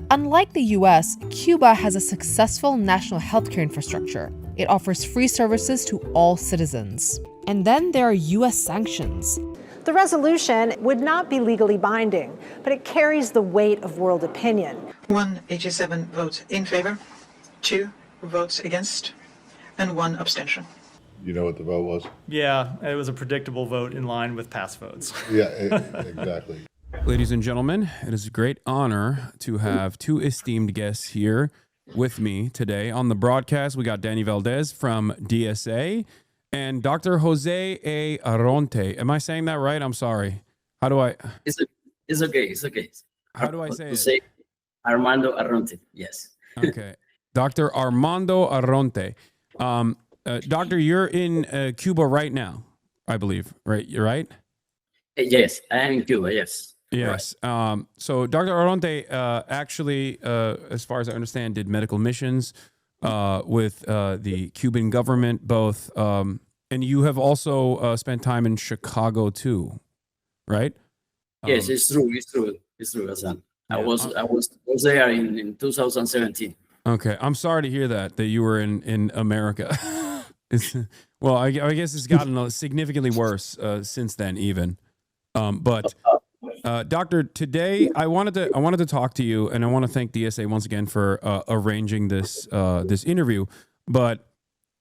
Unlike the US, Cuba has a successful national healthcare infrastructure. It offers free services to all citizens. And then there are US sanctions. The resolution would not be legally binding, but it carries the weight of world opinion. 187 votes in favor, 2 votes against, and 1 abstention. You know what the vote was? Yeah, it was a predictable vote in line with past votes. Yeah, exactly. Ladies and gentlemen, it is a great honor to have two esteemed guests here with me today on the broadcast. We got Danny Valdes from DSA and Dr. Jose A. Arronte. Am I saying that right? I'm sorry. How do I? It's okay. It's okay. How do I say it? Say Armando Arronte. Yes. Okay. Dr. Armando Arronte. Doctor, you're in Cuba right now, I believe, right? You're right? Yes, I am in Cuba, yes. Yes. Right. So Dr. Arronte actually, as far as I understand, did medical missions with the Cuban government, both. And you have also spent time in Chicago too, right? Yes, it's true, Hasan. Yeah, I was there in 2017. Okay, I'm sorry to hear that you were in America. Well, I guess it's gotten significantly worse since then, even. But Doctor, today I wanted to talk to you, and I want to thank DSA once again for arranging this interview. But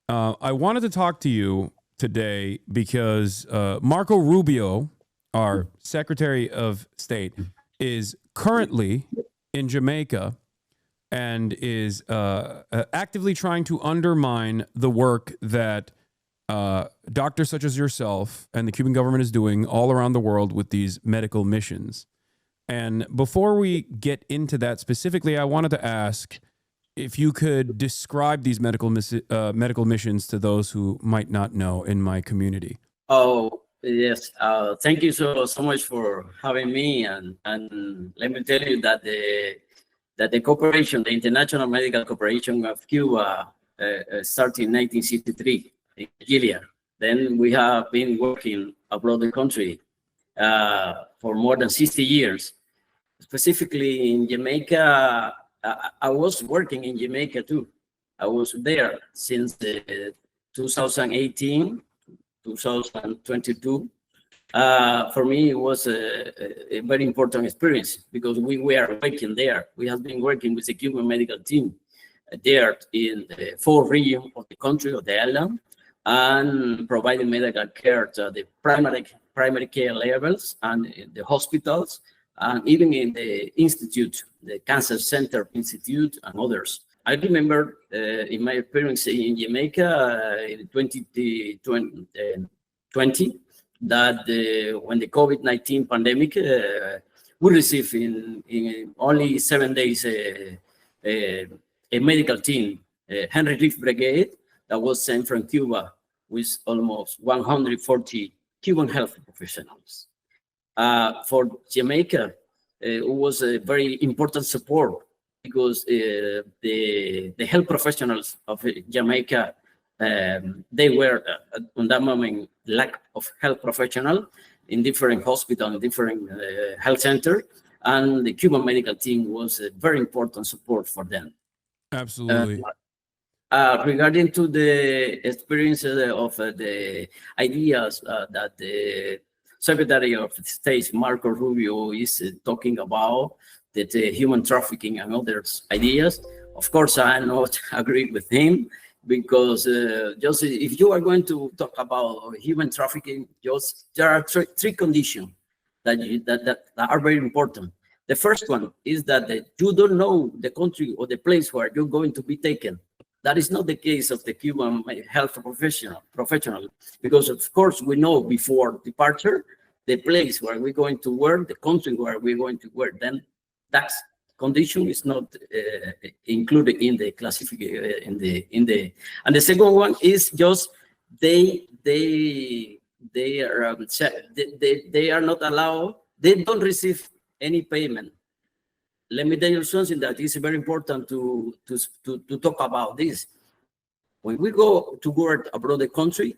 I wanted to talk to you today because Marco Rubio, our Secretary of State, is currently in Jamaica and is actively trying to undermine the work that doctors such as yourself and the Cuban government is doing all around the world with these medical missions. And before we get into that specifically, I wanted to ask if you could describe these medical missions to those who might not know in my community. Oh, yes. Thank you so much for having me. And let me tell you that the cooperation, the International Medical Corporation of Cuba, started in 1963 in Nigeria. Then we have been working abroad the country for more than 60 years. Specifically in Jamaica, I was working in Jamaica too. I was there since 2018, 2022. For me, it was a very important experience because we were working there. We have been working with the Cuban medical team there in the 4 regions of the country, of the island, and providing medical care to the primary care levels and the hospitals, and even in the institute, the Cancer Center Institute and others. I remember in my experience in Jamaica in 2020, that when the COVID-19 pandemic, we received in only 7 days a medical team, Henry Relief Brigade, that was sent from Cuba with almost 140 Cuban health professionals. For Jamaica, it was a very important support because the health professionals of Jamaica, they were on that moment lack of health professional in different hospitals, in different health centers, and the Cuban medical team was a very important support for them. Absolutely. Regarding to the experiences of the ideas that the Secretary of State, Marco Rubio, is talking about, that human trafficking and others ideas, of course, I not agree with him, because just if you are going to talk about human trafficking, just there are three conditions that are very important. The first one is that you don't know the country or the place where you're going to be taken. That is not the case of the Cuban health professional, because of course we know before departure the place where we're going to work, the country where we're going to work. Then that condition is not included in the classification. And the second one is just they are not allowed. They don't receive any payment. Let me tell you something that is very important to talk about this. When we go to work abroad the country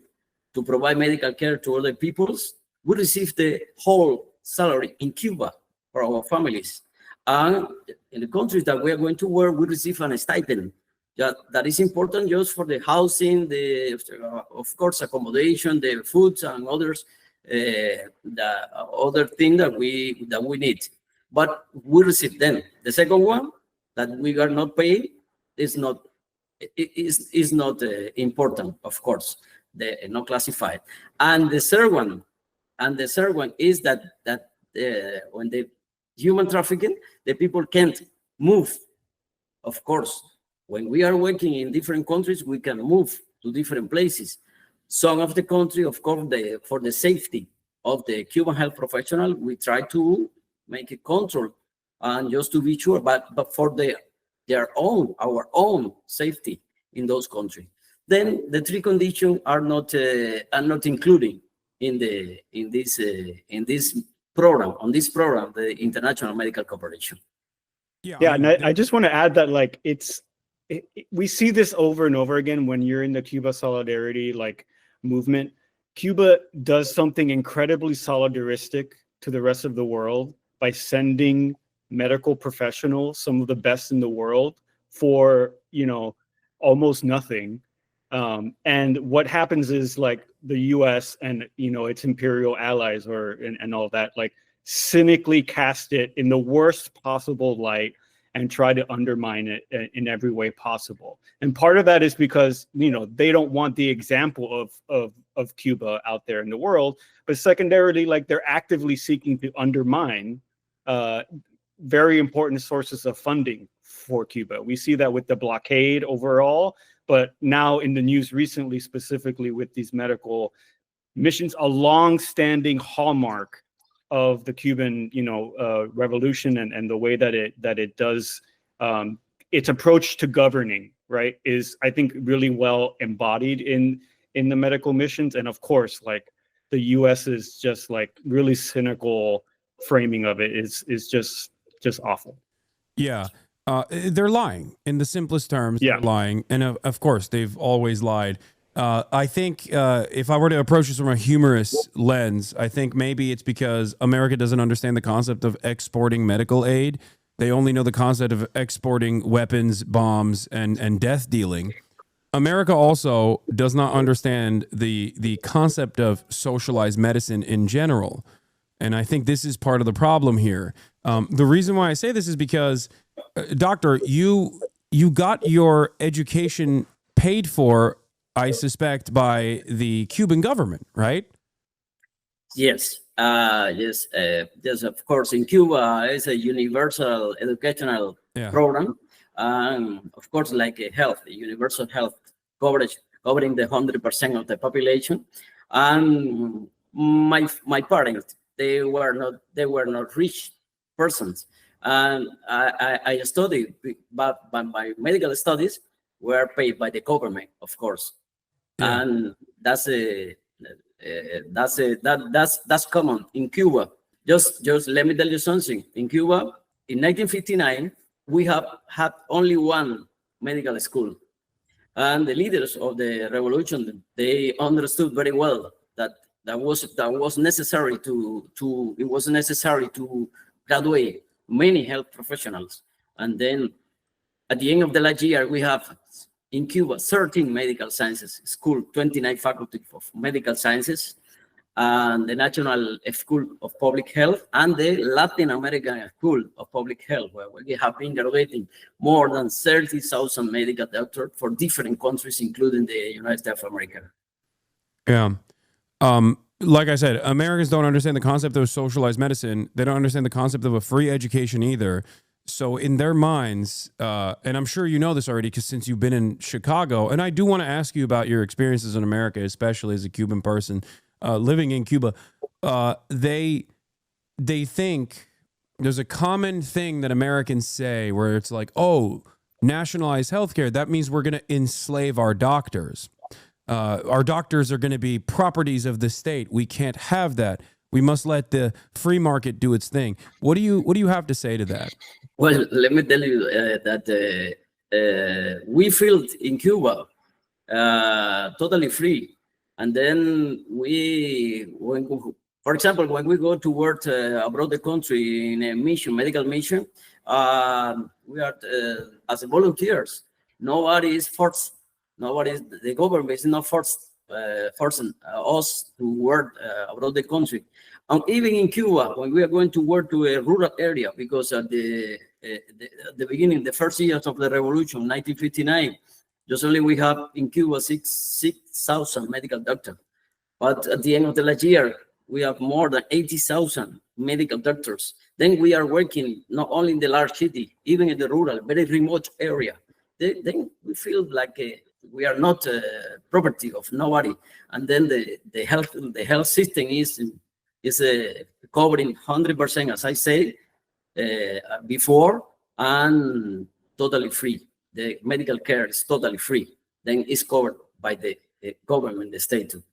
to provide medical care to other peoples, we receive the whole salary in Cuba for our families. And in the countries that we are going to work, we receive a stipend. That is important just for the housing, of course, accommodation, the foods and others, the other thing that we need. But we receive them. The second one that we are not paying is not important, of course, not classified. And the third one is that when the human trafficking, the people can't move. Of course, when we are working in different countries, we can move to different places. Some of the country, of course, for the safety of the Cuban health professional, we try to make a control and just to be sure, but for our own safety in those countries. Then the three conditions are not included in this program, the International Medical Cooperation. Yeah, and I just want to add that like we see this over and over again when you're in the Cuba solidarity like movement. Cuba does something incredibly solidaristic to the rest of the world by sending medical professionals, some of the best in the world, for almost nothing. And what happens is like the U.S. and its imperial allies and all that like cynically cast it in the worst possible light and try to undermine it in every way possible. And part of that is because they don't want the example of Cuba out there in the world, but secondarily, like they're actively seeking to undermine very important sources of funding for Cuba. We see that with the blockade overall, but now in the news recently, specifically with these medical missions, a long-standing hallmark of the Cuban, revolution and the way that it does its approach to governing, right, is I think really well embodied in the medical missions. And of course, like the U.S. is just like really cynical framing of it is just awful. Yeah. They're lying in the simplest terms. Yeah. They're lying. And of course, they've always lied. I think if I were to approach this from a humorous lens, I think maybe it's because America doesn't understand the concept of exporting medical aid. They only know the concept of exporting weapons, bombs, and death dealing. America also does not understand the concept of socialized medicine in general. And I think this is part of the problem here. The reason why I say this is because, Doctor, you got your education paid for, I suspect, by the Cuban government, right? Yes, yes, of course. In Cuba, it's a universal educational program. Of course, like a universal health coverage, covering the 100% of the population. And my parents, they were not rich persons, and I studied, but my medical studies were paid by the government, of course. Yeah. And that's common in Cuba. Just let me tell you something. In Cuba, in 1959, we have had only one medical school, and the leaders of the revolution, they understood very well that was necessary to graduate many health professionals. And then at the end of the last year, we have in Cuba 13 medical sciences school, 29 faculty of medical sciences, and the National School of Public Health and the Latin American School of Public Health, where we have been graduating more than 30,000 medical doctors for different countries, including the United States of America. Yeah. Like I said, Americans don't understand the concept of socialized medicine. They don't understand the concept of a free education either. So in their minds, and I'm sure you know this already because since you've been in Chicago, and I do want to ask you about your experiences in America, especially as a Cuban person living in Cuba. They think there's a common thing that Americans say where it's like, oh, nationalized healthcare, that means we're going to enslave our doctors. Our doctors are going to be properties of the state. We can't have that. We must let the free market do its thing. What do you have to say to that? Well, let me tell you that we feel in Cuba totally free. And then for example, when we go to work abroad the country in a mission, medical mission, we are as volunteers. Nobody is forced. The government is not forcing us to work abroad the country. And even in Cuba, when we are going to work to a rural area, because at the beginning, the first years of the revolution, 1959, usually we have in Cuba 6,000 medical doctors. But at the end of the last year, we have more than 80,000 medical doctors. Then we are working not only in the large city, even in the rural, very remote area. Then we feel like we are not property of nobody. And then the health system is covering 100%, as I said before, and totally free. The medical care is totally free. Then it's covered by the government, the state too.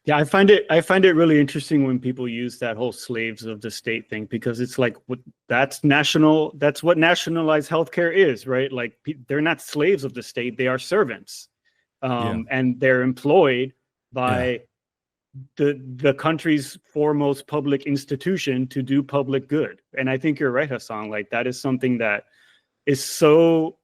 Yeah, I find it really interesting when people use that whole slaves of the state thing, because it's like that's what nationalized healthcare is, right? Like they're not slaves of the state, they are servants. And they're employed by the country's foremost public institution to do public good. And I think you're right, Hasan, like that is something that is so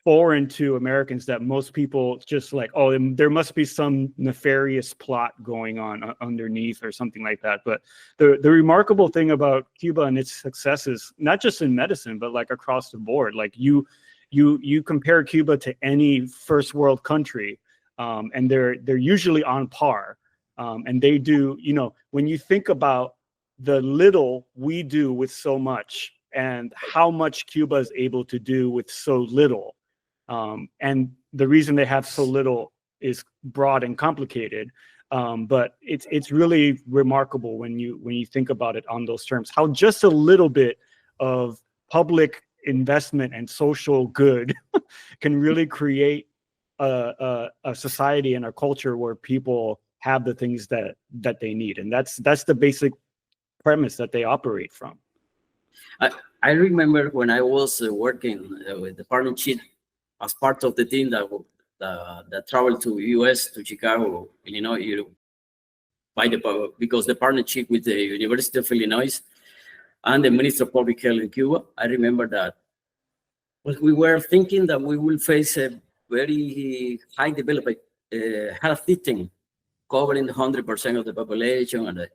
foreign to Americans that most people just like, oh, there must be some nefarious plot going on underneath or something like that. But the remarkable thing about Cuba and its successes, not just in medicine, but like across the board, like you compare Cuba to any first world country, and they're usually on par. And they do, when you think about the little we do with so much and how much Cuba is able to do with so little, and the reason they have so little is broad and complicated, but it's really remarkable when you think about it on those terms, how just a little bit of public investment and social good can really create a society and a culture where people have the things that they need. And that's the basic premise that they operate from. I remember when I was working with the partnership as part of the team that traveled to US, to Chicago, Illinois, because the partnership with the University of Illinois and the Minister of Public Health in Cuba. I remember that we were thinking that we will face a very high developed health system covering 100% of the population.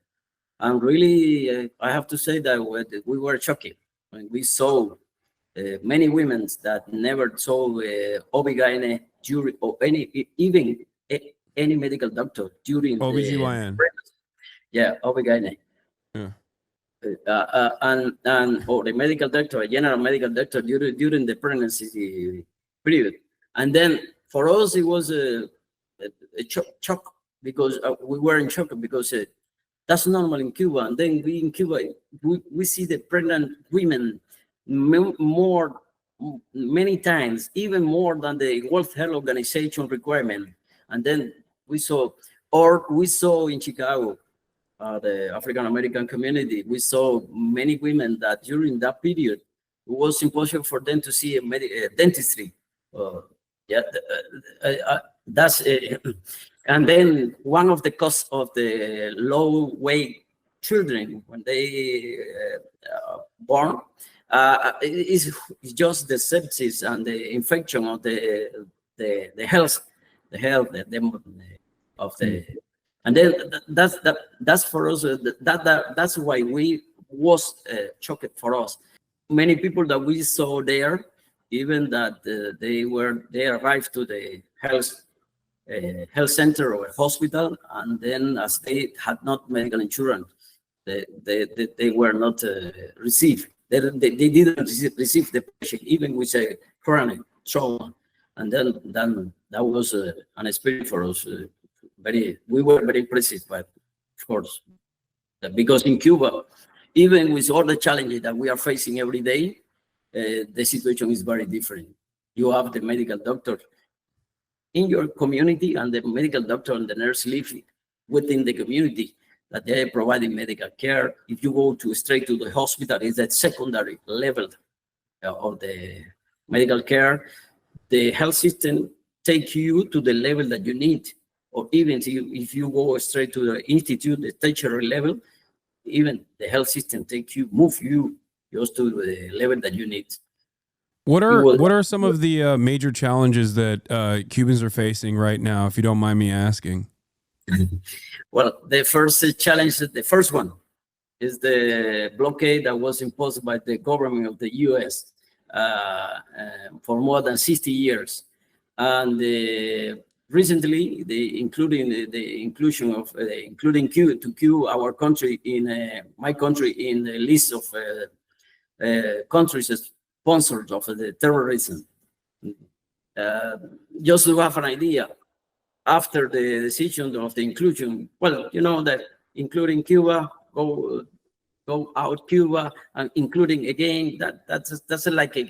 And really, I have to say that we were shocked when we saw many women that never saw OB/GYN or any medical doctor during OB/GYN. OB/GYN. Yeah. Or the medical doctor, a general medical doctor during the pregnancy period. And then for us, it was a shock because we were in shock because that's normal in Cuba. And then in Cuba, we see the pregnant women many times, even more than the World Health Organization requirement. And then we saw in Chicago, the African American community, we saw many women that during that period, it was impossible for them to see a dentistry. And then one of the costs of the low weight children when they born is just the sepsis and the infection of the health of the. And then that's for us. That's why we was shocked for us. Many people that we saw there, even that they arrived to the health center or a hospital, and then as they had not medical insurance, they were not received. They didn't receive the patient even with a chronic trauma, and then that was an experience for us. We were very impressed, but of course, because in Cuba, even with all the challenges that we are facing every day, the situation is very different. You have the medical doctor in your community, and the medical doctor and the nurse live within the community that they are providing medical care. If you go straight to the hospital, it's that secondary level of the medical care. The health system takes you to the level that you need. Or even if you go straight to the institute, the tertiary level, even the health system move you just to the level that you need. What will- are some of the major challenges that Cubans are facing right now, if you don't mind me asking? Well, the first challenge, the first one, is the blockade that was imposed by the government of the U.S. For more than 60 years. And recently, including the inclusion of including Cuba, our country in my country in the list of countries sponsors of the terrorism. Just to have an idea, after the decision of the inclusion, well, you know that including Cuba, go out Cuba, and including again, that's like a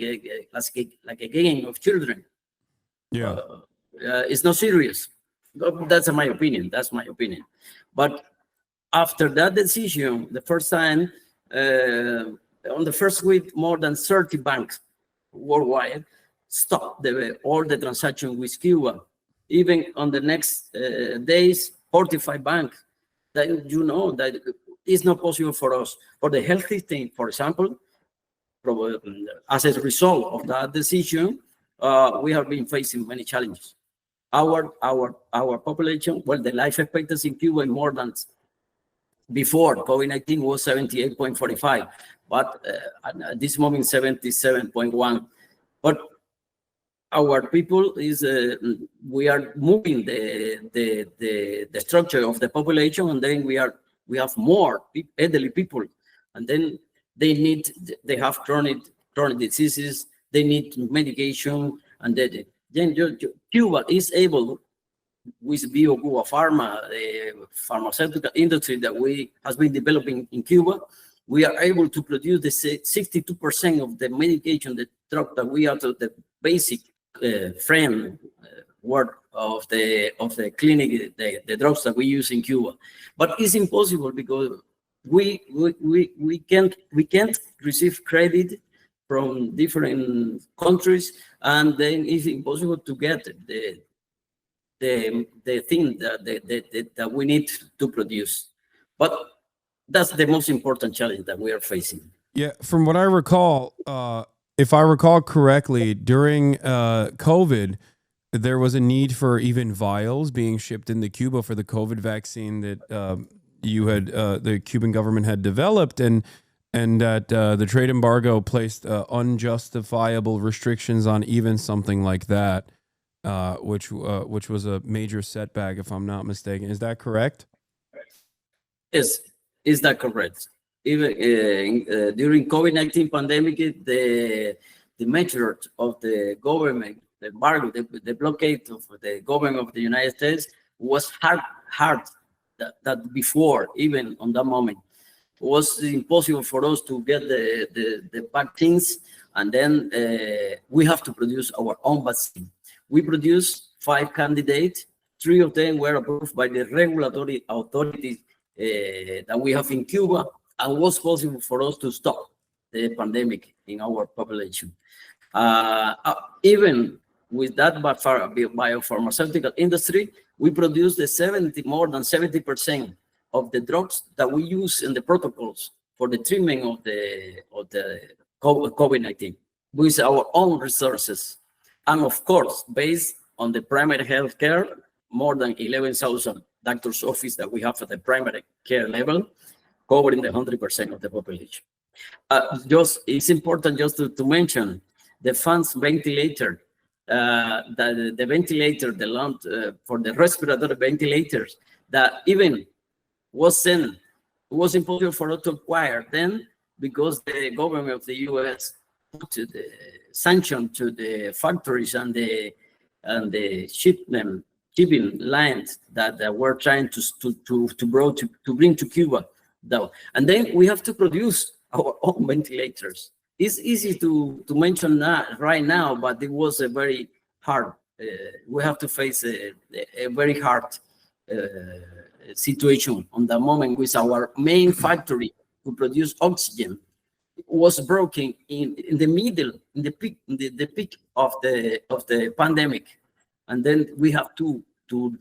game of children. Yeah. It's not serious. That's my opinion. That's my opinion. But after that decision, the first time, on the first week, more than 30 banks worldwide stopped all the transaction with Cuba. Even on the next days, 45 banks. That you know that it's not possible for us. For the healthy thing, for example, as a result of that decision, we have been facing many challenges. Our population, well, the life expectancy in Cuba is more than before COVID-19 was 78.45, but at this moment 77.1. But our people is we are moving the structure of the population, and then we have more elderly people, and then they have chronic diseases, they need medication, and then Cuba is able, with Cuba Pharma, the pharmaceutical industry that has been developing in Cuba, we are able to produce the 62% of the medication, the drug that we are the basic framework of the clinic, the drugs that we use in Cuba. But it's impossible because we can't receive credit from different countries, and then it's impossible to get the thing that we need to produce. But that's the most important challenge that we are facing. Yeah, from what I recall, if I recall correctly, during COVID, there was a need for even vials being shipped into Cuba for the COVID vaccine that the Cuban government had developed, and that the trade embargo placed unjustifiable restrictions on even something like that, which was a major setback, if I'm not mistaken. Is that correct? Yes, is that correct? Even during COVID-19 pandemic, the measure of the government, the embargo, the blockade of the government of the United States was hard that before, even on that moment, was impossible for us to get the vaccines, and then we have to produce our own vaccine. We produced 5 candidates. 3 of them were approved by the regulatory authorities that we have in Cuba, and was possible for us to stop the pandemic in our population. Even with that biopharmaceutical industry, we produce more than 70% of the drugs that we use in the protocols for the treatment of the COVID-19 with our own resources. And of course, based on the primary health care, more than 11,000 doctor's office that we have at the primary care level, covering the 100% of the population. It's important just to mention the funds ventilator, the ventilator, the lung for the respiratory ventilators that even was sent. It was impossible for us to acquire then because the government of the U.S. put the sanction to the factories and the shipping lines that were trying to bring to Cuba. And then we have to produce our own ventilators. It's easy to mention that right now, but it was a very hard. We have to face a very hard situation on the moment with our main factory to produce oxygen was broken in the middle, in the peak of the pandemic, and then we have to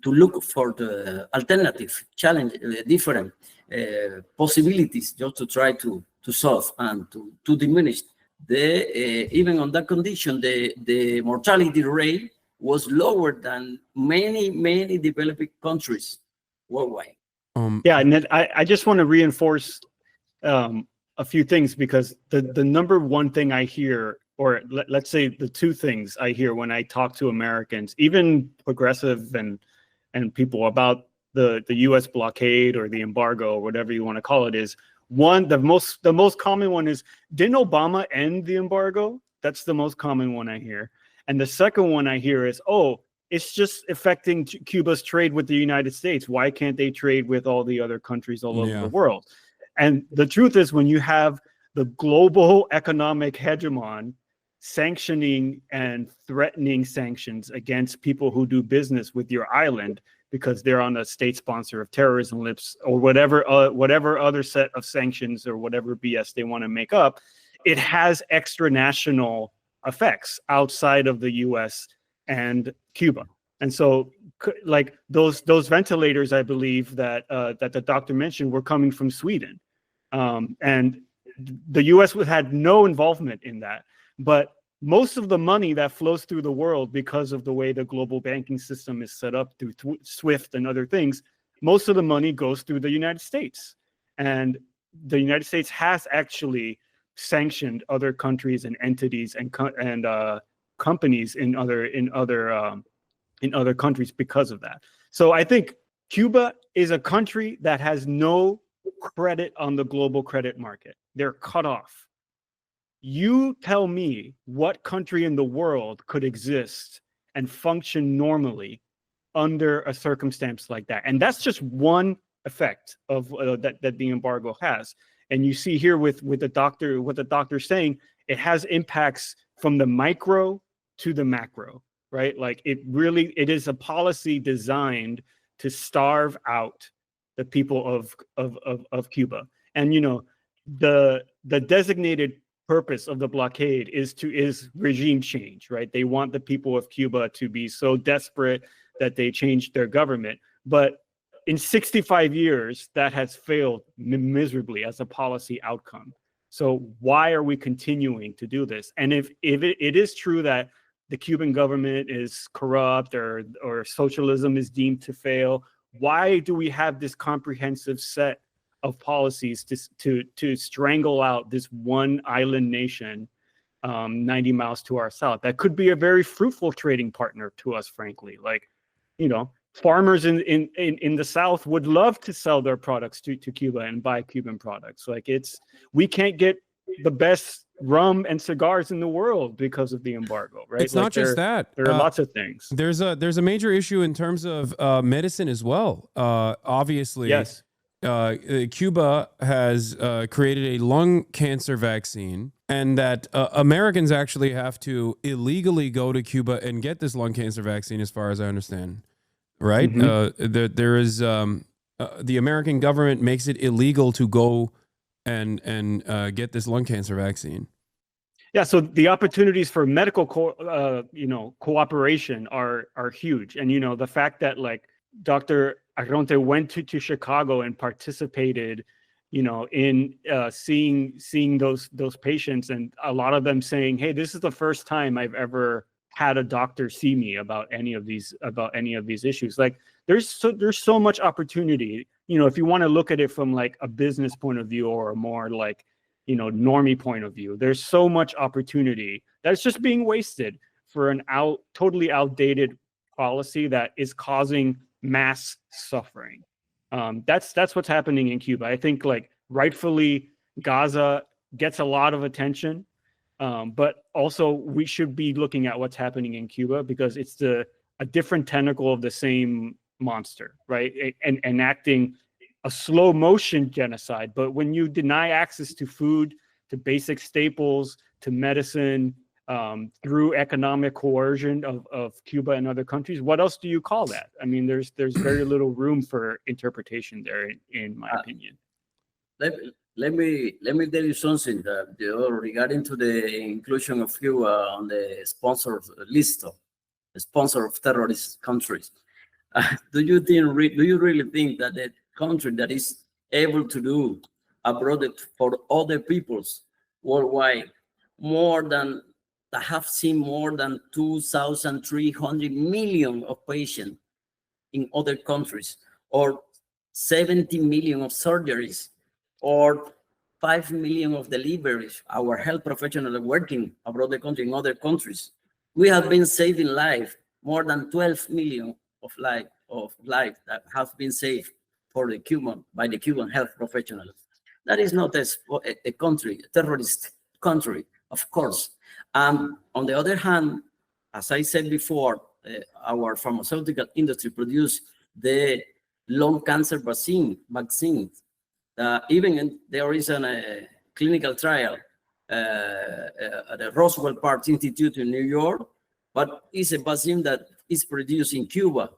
look for the alternative challenge, different possibilities, just to try to solve and to diminish. Even on that condition, the mortality rate was lower than many developing countries worldwide. Yeah, and I just want to reinforce a few things, because the number one thing I hear, or let's say the two things I hear when I talk to Americans, even progressive and people, about the U.S. blockade or the embargo or whatever you want to call it, is one, the most common one is, didn't Obama end the embargo? That's the most common one I hear. And the second one I hear is, oh, it's just affecting Cuba's trade with the United States. Why can't they trade with all the other countries all over the world? And the truth is, when you have the global economic hegemon sanctioning and threatening sanctions against people who do business with your island because they're on a state sponsor of terrorism lists, or whatever other set of sanctions or whatever BS they want to make up, it has extra national effects outside of the US and Cuba. And so, like those ventilators, I believe that the doctor mentioned, were coming from Sweden. And the US had no involvement in that. But most of the money that flows through the world, because of the way the global banking system is set up through SWIFT and other things, most of the money goes through the United States. And the United States has actually sanctioned other countries and entities and companies in other countries because of that. So I think Cuba is a country that has no credit on the global credit market. They're cut off. You tell me what country in the world could exist and function normally under a circumstance like that. And that's just one effect of that the embargo has. And you see here with the doctor, what the doctor's saying, it has impacts from the micro to the macro, right? Like it is a policy designed to starve out the people of Cuba. And the designated purpose of the blockade is regime change, right? They want the people of Cuba to be so desperate that they change their government. But in 65 years, that has failed miserably as a policy outcome. So why are we continuing to do this? And if it is true that the Cuban government is corrupt or socialism is deemed to fail, why do we have this comprehensive set of policies to strangle out this one island nation 90 miles to our south? That could be a very fruitful trading partner to us, frankly. Like, farmers in the South would love to sell their products to Cuba and buy Cuban products. Like we can't get the best rum and cigars in the world because of the embargo, right? It's not just that. There are lots of things. There's a major issue in terms of medicine as well. Obviously, yes. Cuba has created a lung cancer vaccine, and that Americans actually have to illegally go to Cuba and get this lung cancer vaccine, as far as I understand. Right? Mm-hmm. There is the American government makes it illegal to go and get this lung cancer vaccine. Yeah, so the opportunities for medical cooperation are huge. And the fact that like Dr. Arronte went to Chicago and participated in seeing those patients, and a lot of them saying, hey, this is the first time I've ever had a doctor see me about any of these issues. Like there's so much opportunity. If you want to look at it from like a business point of view or a more like normie point of view, there's so much opportunity that's just being wasted for an totally outdated policy that is causing mass suffering. That's what's happening in Cuba. I think like rightfully Gaza gets a lot of attention. But also we should be looking at what's happening in Cuba, because it's a different tentacle of the same monster, right? And enacting a slow motion genocide. But when you deny access to food, to basic staples, to medicine, through economic coercion of Cuba and other countries, what else do you call that? I mean, there's very little room for interpretation there, in my opinion. Let me tell you something that regarding to the inclusion of Cuba on the sponsor list of sponsor of terrorist countries. Do you really think that the country that is able to do abroad for other peoples worldwide. I have seen more than 2,300 million of patients in other countries, or 70 million of surgeries, or 5 million of deliveries. Our health professionals are working abroad the country in other countries. We have been saving life, more than 12 million of life that have been saved by the Cuban health professionals. That is not a country, a terrorist country, of course. On the other hand, as I said before, our pharmaceutical industry produced the lung cancer vaccine. Even there is a clinical trial at the Roswell Park Institute in New York, but it's a vaccine that is produced in Cuba.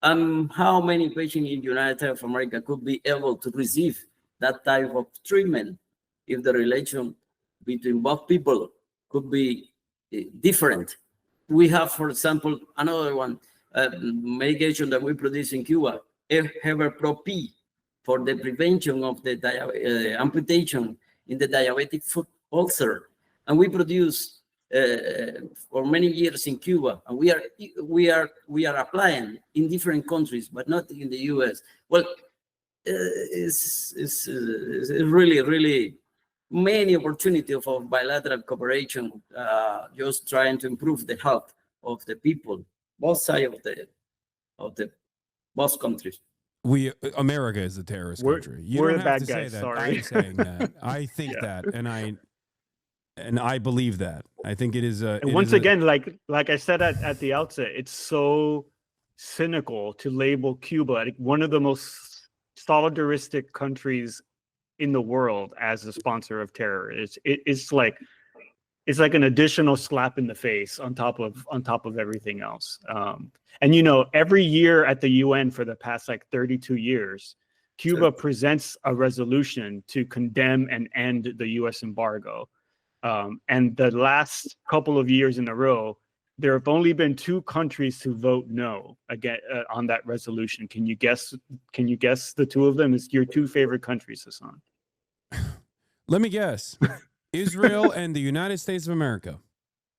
How many patients in the United States of America could be able to receive that type of treatment if the relation between both people could be different? We have, for example, another one, medication that we produce in Cuba, Pro-P, for the prevention of the amputation in the diabetic foot ulcer. And we produce for many years in Cuba, and we are applying in different countries, but not in the US. Well, it's really many opportunities of bilateral cooperation, just trying to improve the health of the people, both sides of the both countries. America is a terrorist country. You we're don't the have bad to guys, say that. sorry. I'm saying that. I think that, and I believe that. I think it is a. And once again, like I said at the outset, it's so cynical to label Cuba like one of the most solidaristic countries in the world as a sponsor of terror. It's like an additional slap in the face on top of everything else. And every year at the UN for the past 32 years, Cuba presents a resolution to condemn and end the US embargo. And the last couple of years in a row, there have only been 2 countries to vote no again on that resolution. Can you guess the 2 of them? It's your 2 favorite countries, Hasan. Let me guess. Israel and the United States of America.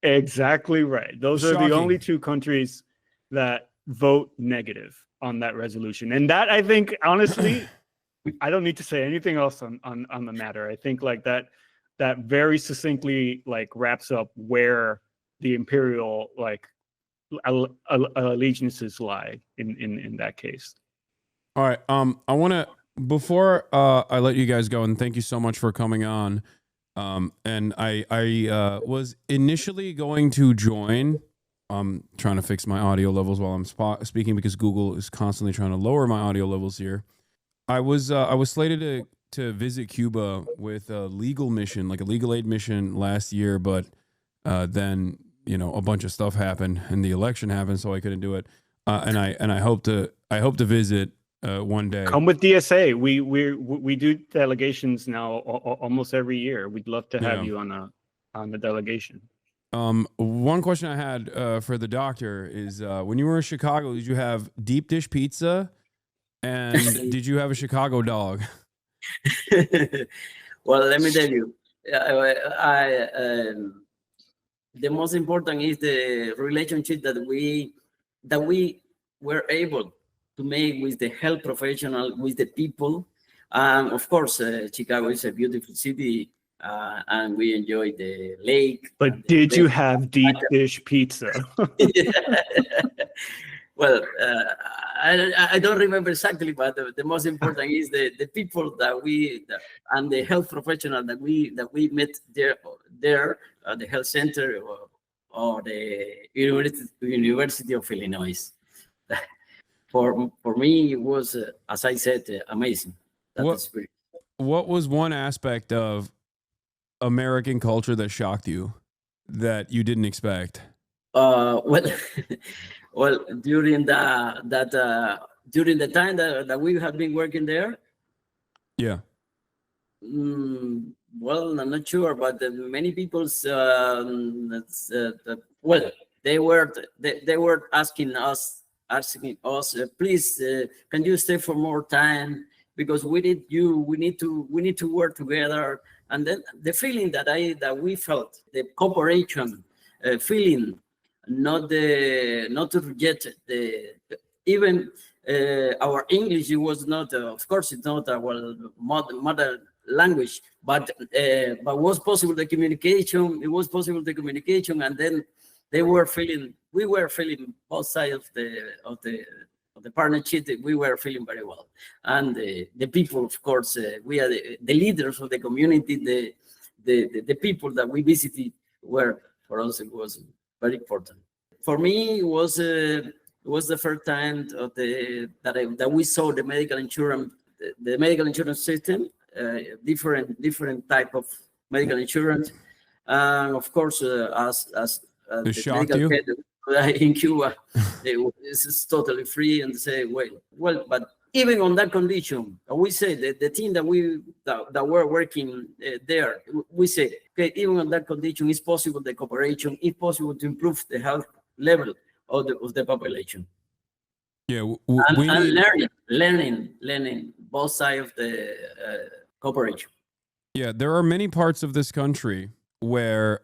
Exactly right. Those are Shocking. the only 2 countries that vote negative on that resolution. And that, I think, honestly, I don't need to say anything else on the matter. I think that very succinctly wraps up where the imperial allegiances lie in that case. All right. I want to, before I let you guys go, and thank you so much for coming on. And I was initially going to join. I'm trying to fix my audio levels while I'm speaking because Google is constantly trying to lower my audio levels here. I was slated to visit Cuba with a legal mission, like a legal aid mission last year, but then a bunch of stuff happened and the election happened, so I couldn't do it. And I hope to visit one day. Come with DSA. We do delegations now almost every year. We'd love to have you on the delegation. One question I had for the doctor is when you were in Chicago, did you have deep dish pizza, and did you have a Chicago dog? Well, let me tell you, the most important is the relationship that we were able to make with the health professional, with the people. Of course, Chicago is a beautiful city, and we enjoy the lake. But did you have deep dish pizza? Well, I don't remember exactly, but the most important is the people and the health professional that we met there at the health center or the University of Illinois. For me, it was, as I said, amazing. What was one aspect of American culture that shocked you, that you didn't expect? Well, during the time that we have been working there. Yeah. Well, I'm not sure, but many people, they were asking us, please, can you stay for more time? because we need you. We need to work together. And then the feeling that we felt, the cooperation feeling, not to reject even our English. It was not, of course, it's not our mother language, but was possible the communication. It was possible the communication, and then we were feeling both sides of the partnership. We were feeling very well, and the people, of course, we are the leaders of the community. The people that we visited were, for us, it was very important. For me, it was the first time that we saw the medical insurance system, different type of medical insurance, and of course, as it shocked you? In Cuba, this is totally free, and say, well, but even on that condition, we say that the team that were working there, we say, okay, even on that condition, it's possible the cooperation, it's possible to improve the health level of the population. Yeah, and learning both sides of the cooperation. Yeah, there are many parts of this country where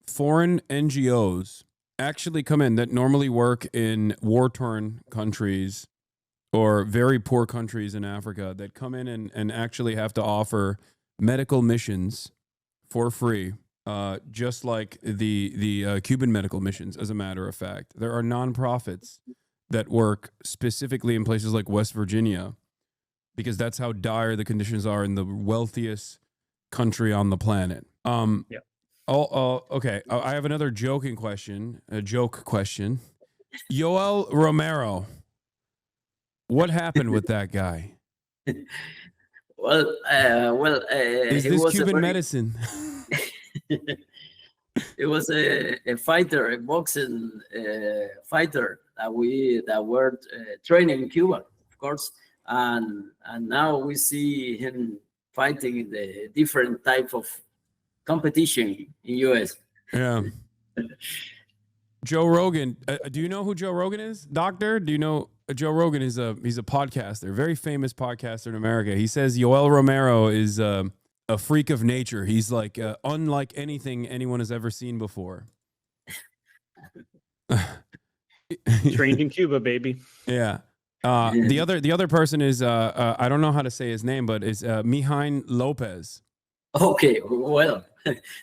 foreign NGOs actually come in that normally work in war-torn countries or very poor countries in Africa, that come in and actually have to offer medical missions for free, just like the Cuban medical missions, as a matter of fact. There are nonprofits that work specifically in places like West Virginia, because that's how dire the conditions are in the wealthiest country on the planet. Yeah. Okay. I have another joke question. Yoel Romero. What happened with that guy? Is this Cuban medicine? It was a fighter, a boxing fighter that were training in Cuba, of course, and now we see him fighting in the different type of competition in US. Yeah. Joe Rogan. Do you know who Joe Rogan is, Doctor? Do you know Joe Rogan he's a podcaster, very famous podcaster in America. He says Yoel Romero is a freak of nature. He's like unlike anything anyone has ever seen before. Trained in Cuba, baby. Yeah. The other person is I don't know how to say his name, but it's Mijain Lopez. Okay, well,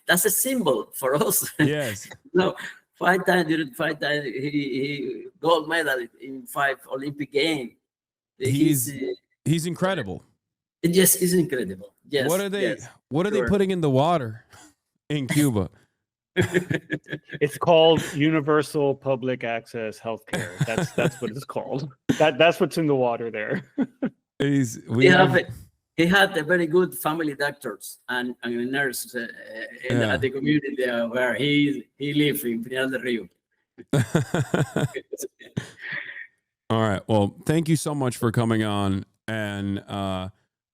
that's a symbol for us. Yes. No, 5 times he gold medal in 5 Olympic games. He's incredible. Yes, he's incredible. Yes. What are they? Yes, what are they putting in the water in Cuba? It's called universal public access healthcare. That's what it's called. That's what's in the water there. He had a very good family doctors and nurses at the community where he lived in Pinar del Rio. All right. Well, thank you so much for coming on, and I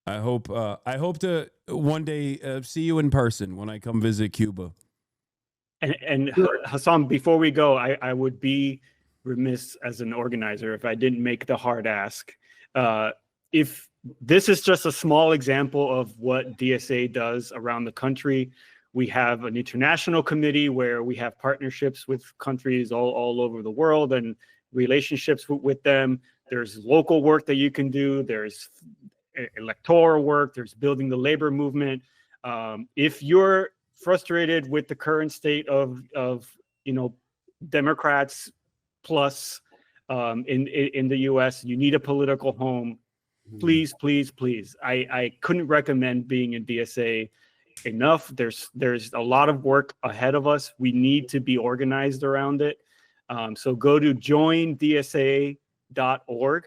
hope to one day see you in person when I come visit Cuba. And Hasan, before we go, I would be remiss as an organizer if I didn't make the hard ask. If this is just a small example of what DSA does around the country, we have an international committee where we have partnerships with countries all over the world and relationships with them. There's local work that you can do. There's electoral work. There's building the labor movement. If you're frustrated with the current state of Democrats plus in the U.S., you need a political home. Please. I couldn't recommend being in DSA enough. There's a lot of work ahead of us. We need to be organized around it. So go to joindsa.org.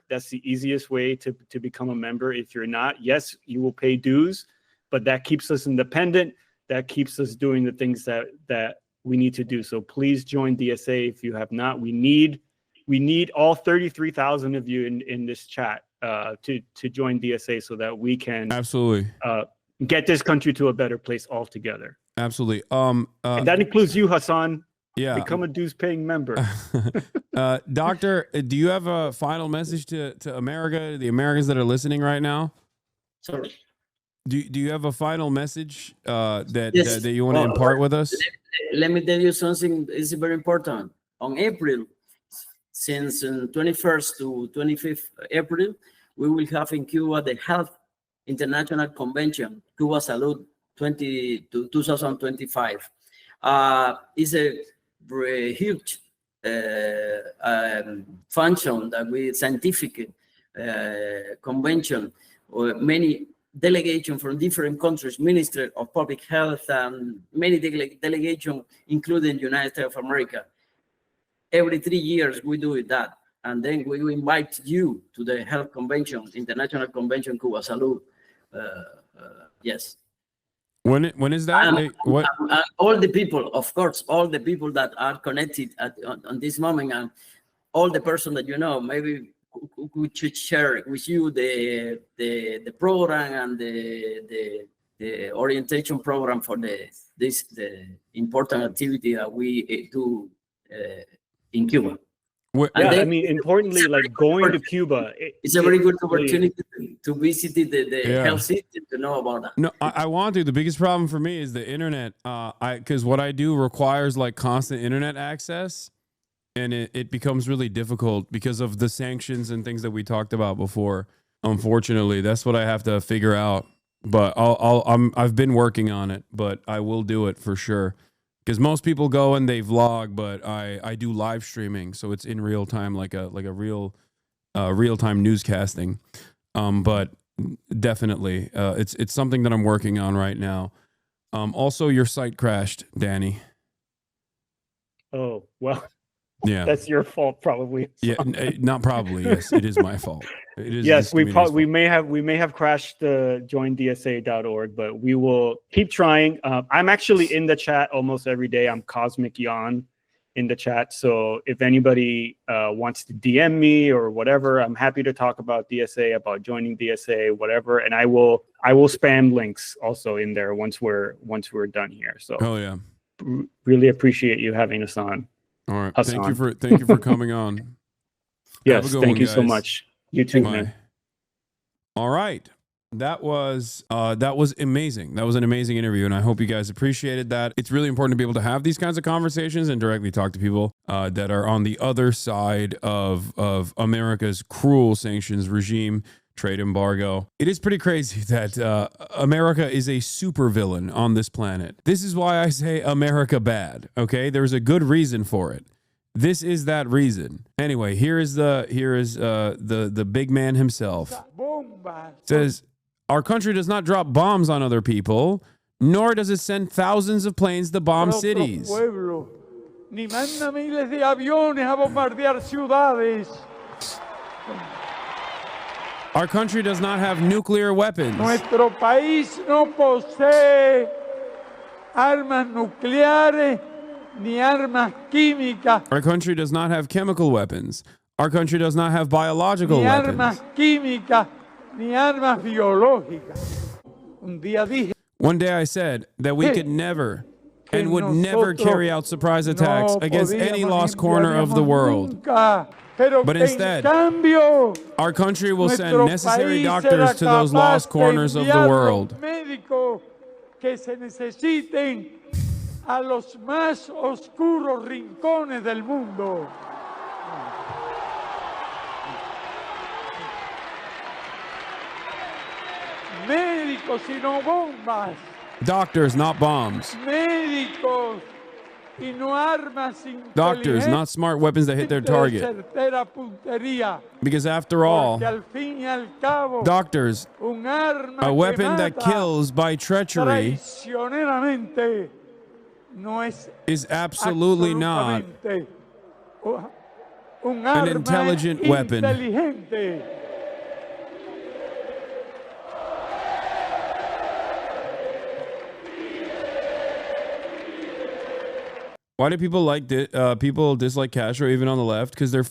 That's the easiest way to become a member. If you're not, yes, you will pay dues, but that keeps us independent. That keeps us doing the things that we need to do. So please join DSA if you have not. We need all 33,000 of you in this chat to join DSA so that we can absolutely get this country to a better place altogether. Absolutely. And that includes you, Hasan. Yeah. Become a dues-paying member. Doctor, do you have a final message to America, the Americans that are listening right now? Sorry. Do you have a final message that Yes. that you want to impart with us? Let me tell you something. It's very important. On April, since 21st to 25th April, we will have in Cuba the Health International Convention, Cuba Salud 2025. It's a very huge function that we scientific convention, or many delegation from different countries, Ministry of Public Health, and many delegation, including United States of America. Every 3 years we do that, and then we will invite you to the Health Convention, International Convention, Cuba Salud. Yes. When is that? What? All the people, of course, all the people that are connected on this moment, and all the person that you know, maybe we should share with you the program and the orientation program for the important activity that we do in Cuba. Yeah, then, I mean, importantly, like going to Cuba, it's a very good opportunity to visit the health system, to know about that. No, I want to. The biggest problem for me is the internet. Because what I do requires like constant internet access, and it becomes really difficult because of the sanctions and things that we talked about before. Unfortunately, that's what I have to figure out. But I've been working on it, but I will do it for sure. Because most people go and they vlog, but I do live streaming, so it's in real time, like a real time newscasting. But definitely, it's something that I'm working on right now. Also, your site crashed, Danny. Oh, well, yeah, that's your fault, probably. Yeah, not probably. Yes, it is my fault. It is. Yes, we may have crashed joindsa.org, but we will keep trying. I'm actually in the chat almost every day. I'm Cosmic Yawn in the chat. So if anybody wants to DM me or whatever, I'm happy to talk about DSA, about joining DSA, whatever. And I will spam links also in there once we're done here. So yeah, really appreciate you having us on. All right, Hasan. thank you for coming on. Yes, thank you so much. You too, man. All right. That was amazing. That was an amazing interview, and I hope you guys appreciated that. It's really important to be able to have these kinds of conversations and directly talk to people that are on the other side of America's cruel sanctions regime, trade embargo. It is pretty crazy that America is a supervillain on this planet. This is why I say America bad, okay? There's a good reason for it. This is that reason. Anyway, here is the big man himself. It says, our country does not drop bombs on other people, nor does it send thousands of planes to bomb cities. Ni manda miles de aviones a bombardear ciudades. Our country does not have nuclear weapons. Nuestro país no posee armas nucleares ni armas químicas. Our country does not have chemical weapons. Our country does not have biological weapons. Ni armas químicas ni armas biológicas. Un día dije, one day I said that we could never and would never carry out surprise attacks against any lost corner of the world. But instead, our country will send necessary doctors to those lost corners of the world. Que se necesiten a los más oscuros rincones del mundo. Médicos y no bombas. Doctors, not bombs. Médicos y no armas. Doctors, not smart weapons that hit their target. Because after all, doctors, a weapon that kills by treachery, is absolutely not an intelligent weapon. Why do people dislike Castro even on the left? Because they're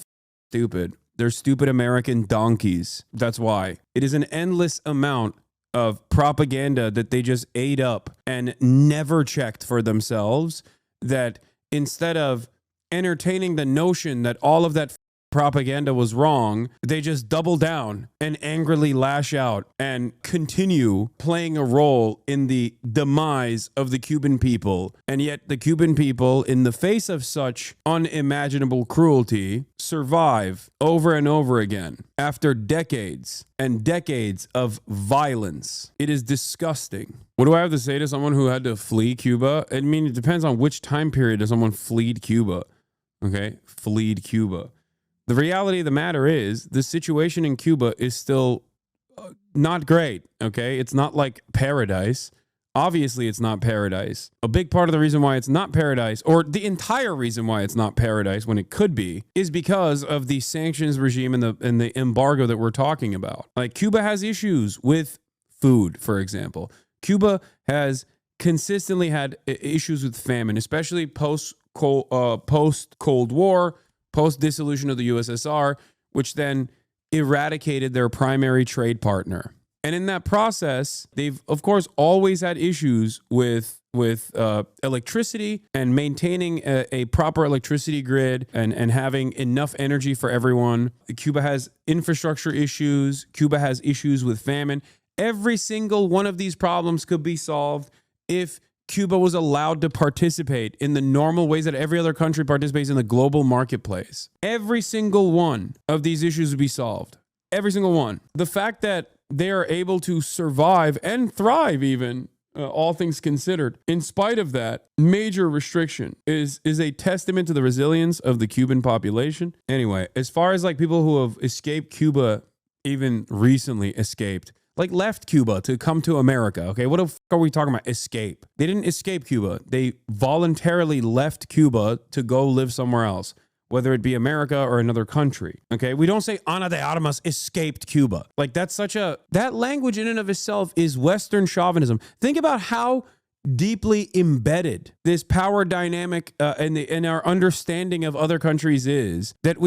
stupid. They're stupid American donkeys. That's why. It is an endless amount of propaganda that they just ate up and never checked for themselves that instead of entertaining the notion that all of that propaganda was wrong, they just double down and angrily lash out and continue playing a role in the demise of the Cuban people. And yet the Cuban people, in the face of such unimaginable cruelty, survive over and over again after decades and decades of violence. It is disgusting. What do I have to say to someone who had to flee Cuba? I mean, it depends on which time period does someone flee Cuba. Okay, flee Cuba. The reality of the matter is the situation in Cuba is still not great, okay? It's not like paradise. Obviously, it's not paradise. A big part of the reason why it's not paradise, or the entire reason why it's not paradise when it could be, is because of the sanctions regime and the embargo that we're talking about. Like, Cuba has issues with food, for example. Cuba has consistently had issues with famine, especially post-Cold War, post-dissolution of the USSR, which then eradicated their primary trade partner. And in that process, they've, of course, always had issues with electricity and maintaining a proper electricity grid and having enough energy for everyone. Cuba has infrastructure issues. Cuba has issues with famine. Every single one of these problems could be solved if Cuba was allowed to participate in the normal ways that every other country participates in the global marketplace. Every single one of these issues would be solved. Every single one. The fact that they are able to survive and thrive even, all things considered, in spite of that major restriction is a testament to the resilience of the Cuban population. Anyway, as far as like people who have escaped Cuba, even recently escaped, like left Cuba to come to America. Okay, what the fuck are we talking about? Escape. They didn't escape Cuba. They voluntarily left Cuba to go live somewhere else, whether it be America or another country. Okay, we don't say Ana de Armas escaped Cuba. Like that's that language in and of itself is Western chauvinism. Think about how deeply embedded this power dynamic in our understanding of other countries is that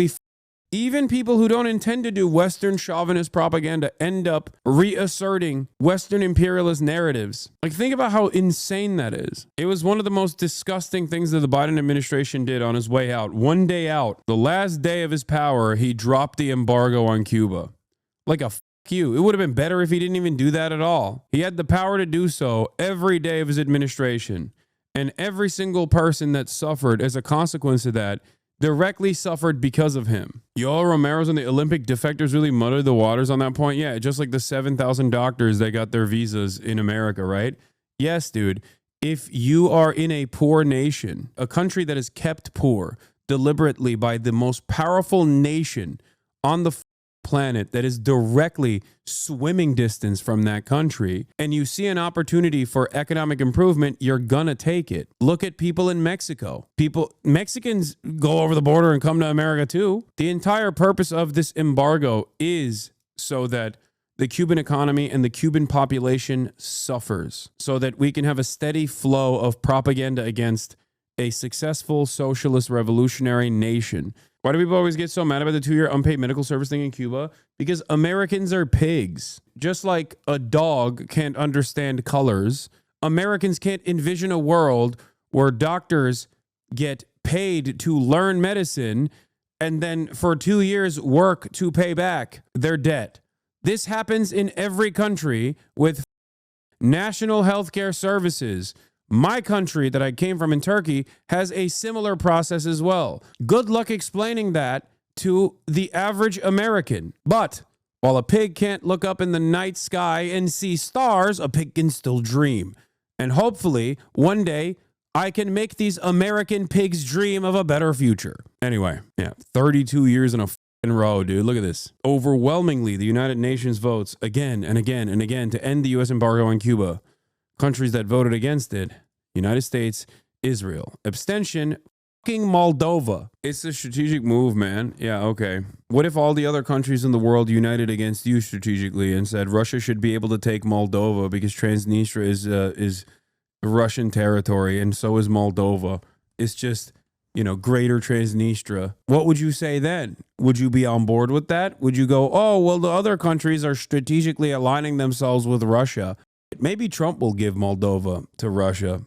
even people who don't intend to do Western chauvinist propaganda end up reasserting Western imperialist narratives. Like, think about how insane that is. It was one of the most disgusting things that the Biden administration did on his way out. One day out, the last day of his power, he dropped the embargo on Cuba. Like a you. It would have been better if he didn't even do that at all. He had the power to do so every day of his administration. And every single person that suffered as a consequence of that directly suffered because of him. Yoel Romero's and the Olympic defectors really muddied the waters on that point. Yeah, just like the 7,000 doctors that got their visas in America, right? Yes, dude. If you are in a poor nation, a country that is kept poor deliberately by the most powerful nation on the planet that is directly swimming distance from that country, and you see an opportunity for economic improvement, you're gonna take it. Look at people in Mexico. Mexicans go over the border and come to America too. The entire purpose of this embargo is so that the Cuban economy and the Cuban population suffers, so that we can have a steady flow of propaganda against a successful socialist revolutionary nation. Why do people always get so mad about the 2-year unpaid medical service thing in Cuba? Because Americans are pigs. Just like a dog can't understand colors, Americans can't envision a world where doctors get paid to learn medicine and then for 2 years work to pay back their debt. This happens in every country with national healthcare services. My country that I came from in Turkey has a similar process as well. Good luck explaining that to the average American. But while a pig can't look up in the night sky and see stars, a pig can still dream. And hopefully one day I can make these American pigs dream of a better future. Anyway, 32 years in a row, dude. Look at this. Overwhelmingly, the United Nations votes again and again and again to end the U.S. embargo on Cuba. Countries that voted against it: United States, Israel. Abstention, fucking Moldova. It's a strategic move, man. Yeah, okay. What if all the other countries in the world united against you strategically and said Russia should be able to take Moldova because Transnistria is Russian territory and so is Moldova? It's just, greater Transnistria. What would you say then? Would you be on board with that? Would you go, oh, well, the other countries are strategically aligning themselves with Russia? Maybe Trump will give Moldova to Russia.